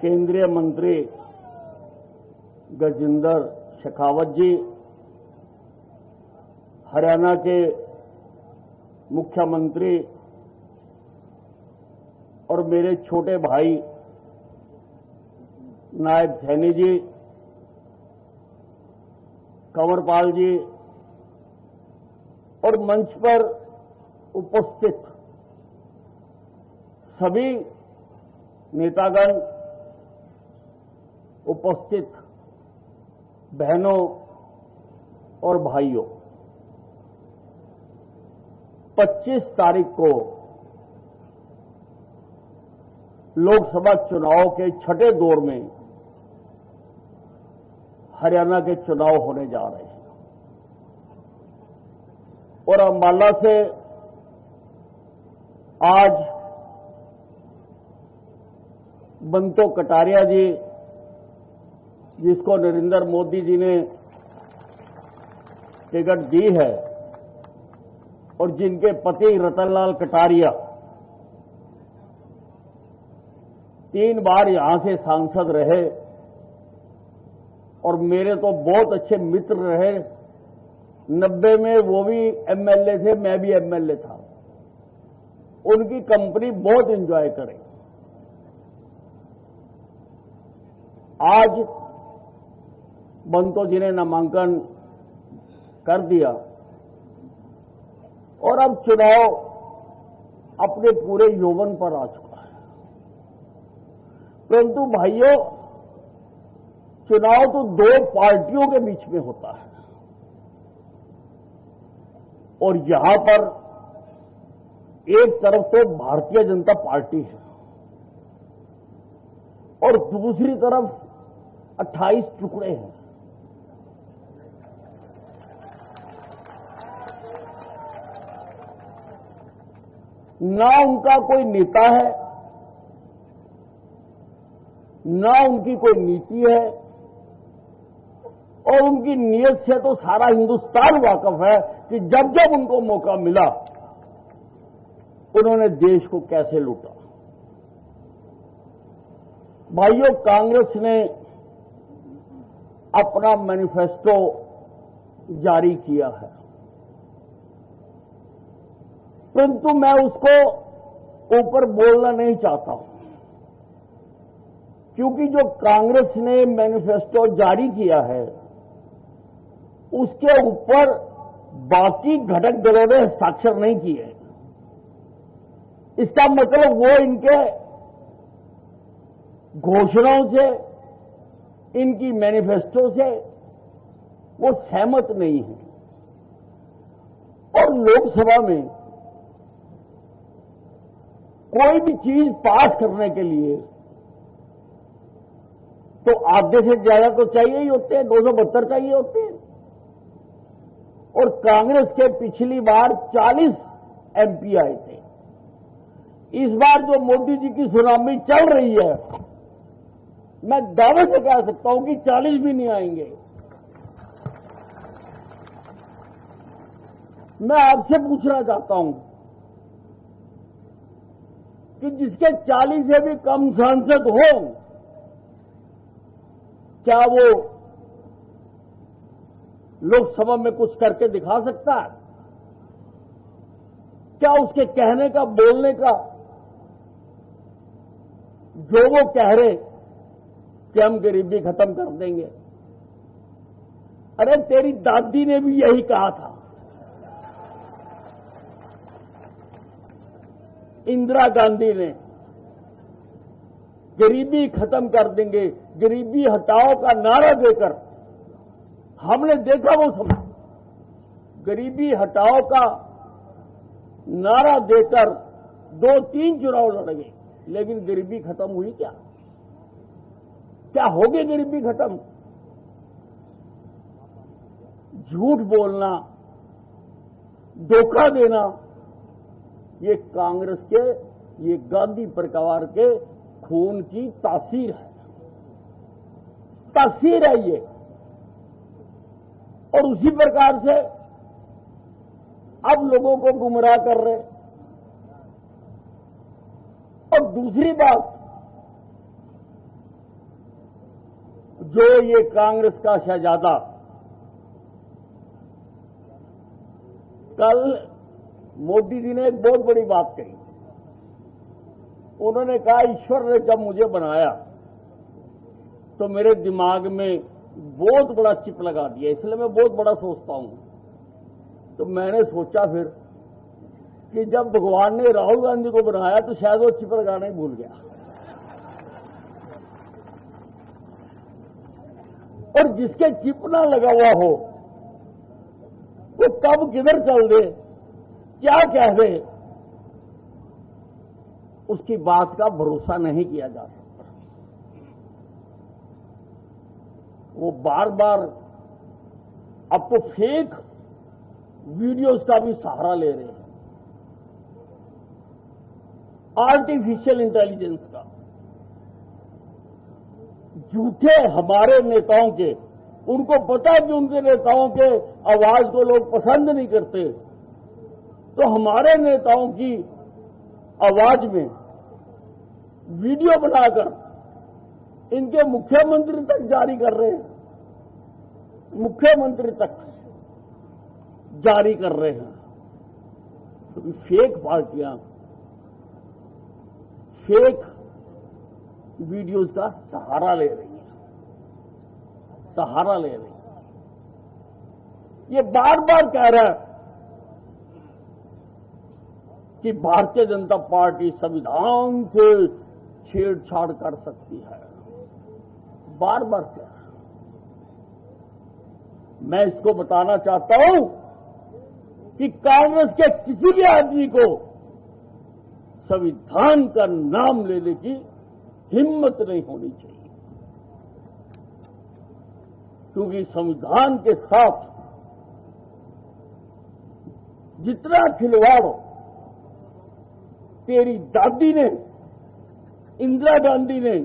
केंद्रीय मंत्री गजेंद्र शेखावत जी, हरियाणा के मुख्यमंत्री और मेरे छोटे भाई नायब सैनी जी, कंवरपाल जी और मंच पर उपस्थित सभी नेतागण, उपस्थित बहनों और भाइयों, 25 तारीख को लोकसभा चुनाव के छठे दौर में हरियाणा के चुनाव होने जा रहे हैं और अंबाला से आज बंतो कटारिया जी, जिसको नरेंद्र मोदी जी ने टिकट दी है और जिनके पति रतनलाल कटारिया 3 बार यहां से सांसद रहे और मेरे तो बहुत अच्छे मित्र रहे। 90 में वो भी एमएलए थे, मैं भी एमएलए था। उनकी कंपनी बहुत एंजॉय करें। आज बंतो जी ने नामांकन कर दिया और अब चुनाव अपने पूरे यौवन पर आ चुका है। परंतु भाइयों, चुनाव तो 2 पार्टियों के बीच में होता है और यहां पर एक तरफ तो भारतीय जनता पार्टी है और दूसरी तरफ 28 टुकड़े हैं। ना उनका कोई नेता है, ना उनकी कोई नीति है और उनकी नीयत से तो सारा हिंदुस्तान वाकिफ है कि जब जब उनको मौका मिला उन्होंने देश को कैसे लूटा। भाइयों, कांग्रेस ने अपना मैनिफेस्टो जारी किया है, परंतु मैं उसको ऊपर बोलना नहीं चाहता हूं, क्योंकि जो कांग्रेस ने मैनिफेस्टो जारी किया है उसके ऊपर बाकी घटक दलों ने हस्ताक्षर नहीं किए। इसका मतलब वो इनके घोषणाओं से, इनकी मैनिफेस्टो से वो सहमत नहीं है और लोकसभा में कोई भी चीज पास करने के लिए तो आधे से ज्यादा तो चाहिए ही होते हैं, 272 चाहिए होते हैं और कांग्रेस के पिछली बार 40 एमपी आए थे। इस बार जो मोदी जी की सुनामी चल रही है, मैं दावे से कह सकता हूं कि 40 भी नहीं आएंगे। मैं आपसे पूछना चाहता हूं कि जिसके 40 से भी कम सांसद हो, क्या वो लोकसभा में कुछ करके दिखा सकता है? क्या उसके कहने का, बोलने का, जो वो कह रहे कि हम गरीबी खत्म कर देंगे, अरे तेरी दादी ने भी यही कहा था। इंदिरा गांधी ने गरीबी खत्म कर देंगे, गरीबी हटाओ का नारा देकर, हमने देखा वो समय गरीबी हटाओ का नारा देकर 2-3 चुनाव लड़ गए, लेकिन गरीबी खत्म हुई क्या? क्या हो गई गरीबी खत्म? झूठ बोलना, धोखा देना, ये कांग्रेस के, ये गांधी परिवार के खून की तासीर है, तासीर है ये। और उसी प्रकार से अब लोगों को गुमराह कर रहे। और दूसरी बात, जो ये कांग्रेस का शहजादा कल मोदी जी ने एक बहुत बड़ी बात कही। उन्होंने कहा ईश्वर ने जब मुझे बनाया तो मेरे दिमाग में बहुत बड़ा चिप लगा दिया, इसलिए मैं बहुत बड़ा सोचता हूं। तो मैंने सोचा फिर कि जब भगवान ने राहुल गांधी को बनाया तो शायद वो चिप लगाना ही भूल गया। और जिसके चिप ना लगा हुआ हो वो कब किधर चल दे, क्या कह दे, उसकी बात का भरोसा नहीं किया जा सकता। वो बार बार अब तो फेक वीडियोस का भी सहारा ले रहे हैं, आर्टिफिशियल इंटेलिजेंस का। झूठे हमारे नेताओं के, उनको पता है कि उनके नेताओं के आवाज को लोग पसंद नहीं करते, तो हमारे नेताओं की आवाज में वीडियो बनाकर इनके मुख्यमंत्री तक जारी कर रहे हैं, मुख्यमंत्री तक जारी कर रहे हैं। तो फेक पार्टियां फेक वीडियोस का सहारा ले रही हैं, सहारा ले रही हैं। ये बार बार कह रहा है कि भारतीय जनता पार्टी संविधान से छेड़छाड़ कर सकती है, बार बार कह रहा है। मैं इसको बताना चाहता हूं कि कांग्रेस के किसी भी आदमी को संविधान का नाम लेने की हिम्मत नहीं होनी चाहिए, क्योंकि संविधान के साथ जितना खिलवाड़ तेरी दादी ने, इंदिरा गांधी ने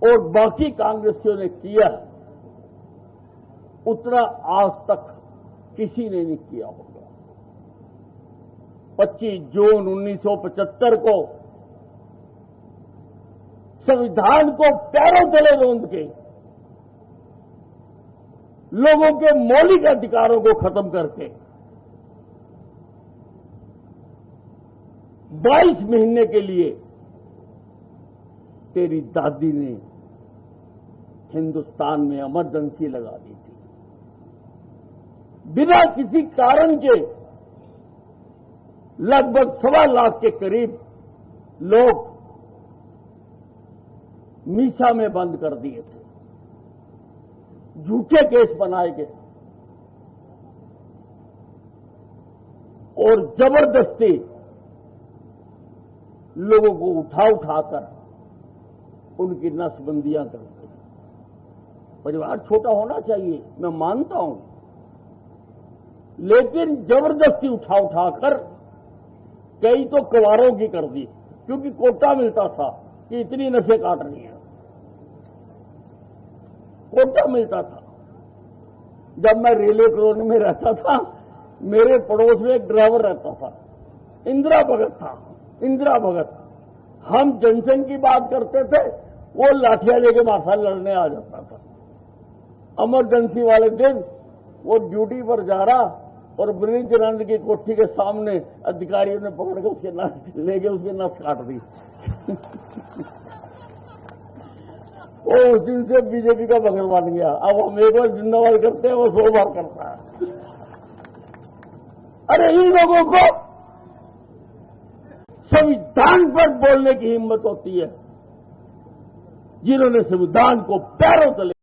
और बाकी कांग्रेसियों ने किया, उतना आज तक किसी ने नहीं किया होगा। 25 जून 1975 को संविधान को पैरों तले रौंद के लोगों के मौलिक अधिकारों को खत्म करके 22 महीने के लिए तेरी दादी ने हिंदुस्तान में इमरजेंसी लगा दी थी। बिना किसी कारण के लगभग 1.25 लाख के करीब लोग मीसा में बंद कर दिए थे, झूठे केस बनाए गए और जबरदस्ती लोगों को उठाकर उनकी नसबंदियां कर दी। परिवार छोटा होना चाहिए, मैं मानता हूं, लेकिन जबरदस्ती उठाकर कई तो कवारों की कर दी, क्योंकि कोटा मिलता था कि इतनी नशे काटनी है, कोटा मिलता था। जब मैं रेलवे कॉलोनी में रहता था, मेरे पड़ोस में एक ड्राइवर रहता था, इंदिरा भगत था, इंदिरा भगत। हम जंक्शन की बात करते थे, वो लाठियां लेके मार्शल लड़ने आ जाता था। इमरजेंसी वाले दिन वो ड्यूटी पर जा रहा और ब्रजेंद्र की कोठी के सामने अधिकारियों ने पकड़ के उसके नस लेके उसकी नस काट दी। वो उस दिन से बीजेपी का बगल बन गया। अब हम एक बार जिंदाबाद करते हैं, वो 100 बार करता है। अरे इन लोगों को संविधान पर बोलने की हिम्मत होती है, जिन्होंने संविधान को पैरों तले